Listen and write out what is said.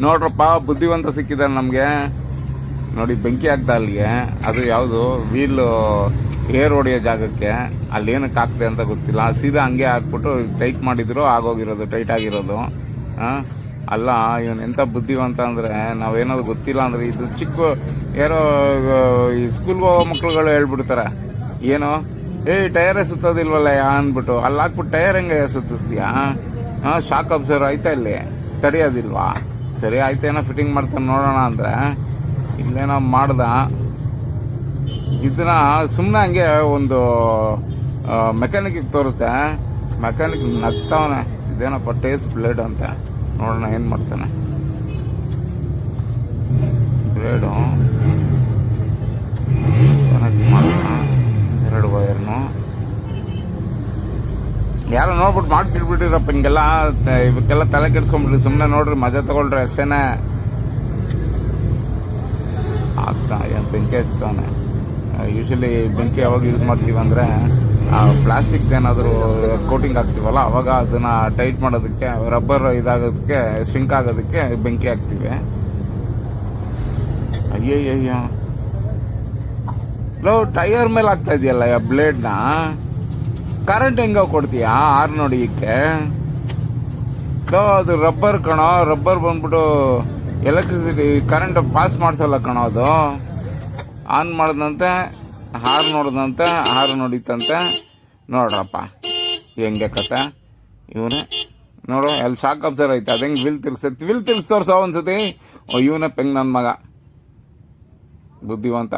ನೋಡ್ರಪ್ಪ ಬುದ್ಧಿವಂತ ಸಿಕ್ಕಿದ್ದಾನೆ ನಮಗೆ. ನೋಡಿ ಬೆಂಕಿ ಹಾಕ್ದ ಅಲ್ಲಿಗೆ, ಅದು ಯಾವುದು ವೀಲು ಏರ್ ಹೊಡೆಯೋ ಜಾಗಕ್ಕೆ, ಅಲ್ಲಿ ಏನಕ್ಕೆ ಹಾಕ್ತೆ ಅಂತ ಗೊತ್ತಿಲ್ಲ, ಸೀದಾ ಹಂಗೆ ಹಾಕ್ಬಿಟ್ಟು ಟೈಟ್ ಮಾಡಿದ್ರು ಆಗೋಗಿರೋದು, ಟೈಟ್ ಆಗಿರೋದು. ಅಲ್ಲ ಇವನು ಎಂಥ ಬುದ್ಧಿವಂತ ಅಂದರೆ, ನಾವೇನಾದ್ರು ಗೊತ್ತಿಲ್ಲ ಅಂದರೆ ಇದು ಚಿಕ್ಕ ಯಾರೋ ಈ ಸ್ಕೂಲ್ಗೆ ಹೋಗೋ ಮಕ್ಳುಗಳು ಹೇಳ್ಬಿಡ್ತಾರೆ, ಏನು ಟೈರೇ ಸುತ್ತೋದಿಲ್ವಲ್ಲ ಅಂದ್ಬಿಟ್ಟು, ಅಲ್ಲಿ ಹಾಕ್ಬಿಟ್ಟು ಟೈರ್ ಹೆಂಗೆ ಸುತ್ತಿಸ್ತೀಯಾ, ಶಾಕ್ ಅಬ್ಸರ್ವ್ ಆಯ್ತಾ ಇಲ್ಲಿ, ತಡೆಯೋದಿಲ್ವಾ, ಸರಿ ಆಯ್ತೇನೋ ಫಿಟ್ಟಿಂಗ್ ಮಾಡ್ತಾನೆ ನೋಡೋಣ ಅಂದರೆ ಇಲ್ಲೇನೋ ಮಾಡ್ದ. ಇದನ್ನ ಸುಮ್ಮನೆ ಹಂಗೆ ಒಂದು ಮೆಕ್ಯಾನಿಕ್ಗೆ ತೋರಿಸ್ದೆ, ಮೆಕ್ಯಾನಿಕ್ ನಗ್ತಾವನೆ, ಇದೇನಪ್ಪ ಟೇಸ್ಟ್ ಬ್ಲೇಡ್ ಅಂತ, ನೋಡೋಣ ಏನು ಮಾಡ್ತಾನೆ. ಬ್ಲೇಡು ಕನೆಕ್ಟ್ ಮಾಡೋಣ, 2 ವೈರ್ನು ಯಾರೋ ನೋಡ್ಬಿಟ್ಟು ಮಾಡಿಬಿಟ್ಬಿಟ್ಟಿರಪ್ಪ ಹಿಂಗೆಲ್ಲ, ಇವಕ್ಕೆಲ್ಲ ತಲೆ ಕೆಡ್ಸ್ಕೊಂಡ್ಬಿಟ್ರಿ, ಸುಮ್ಮನೆ ನೋಡ್ರಿ ಮಜಾ ತಗೊಳ್ರಿ ಅಷ್ಟೇನೆ. ಆಗ್ತಾ ಏನು ಬೆಂಕಿ ಹಚ್ತಾವನೆ. ಯೂಶಲಿ ಬೆಂಕಿ ಯಾವಾಗ ಯೂಸ್ ಮಾಡ್ತೀವಿ ಅಂದರೆ ಪ್ಲಾಸ್ಟಿಕ್ ಏನಾದರೂ ಕೋಟಿಂಗ್ ಹಾಕ್ತೀವಲ್ಲ ಅವಾಗ ಅದನ್ನು ಟೈಟ್ ಮಾಡೋದಕ್ಕೆ, ರಬ್ಬರ್ ಇದಾಗೋದಕ್ಕೆ, ಶಿಂಕ್ ಆಗೋದಕ್ಕೆ ಬೆಂಕಿ ಹಾಕ್ತೀವಿ. ಅಯ್ಯಯ್ಯಯ್ಯೋ ಲೋ, ಟೈರ್ ಮೇಲೆ ಆಗ್ತಾ ಇದೆಯಲ್ಲ ಬ್ಲೇಡ್ನ, ಕರೆಂಟ್ ಹೆಂಗ ಕೊಡ್ತೀಯಾ ಆರ್ ನೋಡಿಯಕ್ಕೆ? ಲೋ ಅದು ರಬ್ಬರ್ ಕಣೋ, ರಬ್ಬರ್ ಬಂದ್ಬಿಟ್ಟು ಎಲೆಕ್ಟ್ರಿಸಿಟಿ ಕರೆಂಟ್ ಪಾಸ್ ಮಾಡಿಸಲ್ಲ ಕಣೋ ಅದು. ಆನ್ ಮಾಡಿದಂತೆ ಹಾರು ನೋಡಿದಂತೆ ಹಾರು ನೋಡಿತಂತೆ. ನೋಡ್ರಪ್ಪ ಹೆಂಗೆ ಕತೆ ಇವನೇ ನೋಡು, ಅಲ್ಲಿ ಶಾಕ್ ಅಬ್ಸರ್ವ್ ಐತೆ, ಅದು ಹೆಂಗೆ ವಿಲ್ ತಿರ್ಗಿಸ್ತೈತೆ, ವಿಲ್ ತಿರ್ಗಿಸ್ತೋರ್ಸೋ ಒಂದ್ಸತಿ. ಇವನೇ ಪೆಂಗ್ ನನ್ನ ಮಗ ಬುದ್ಧಿವಂತ.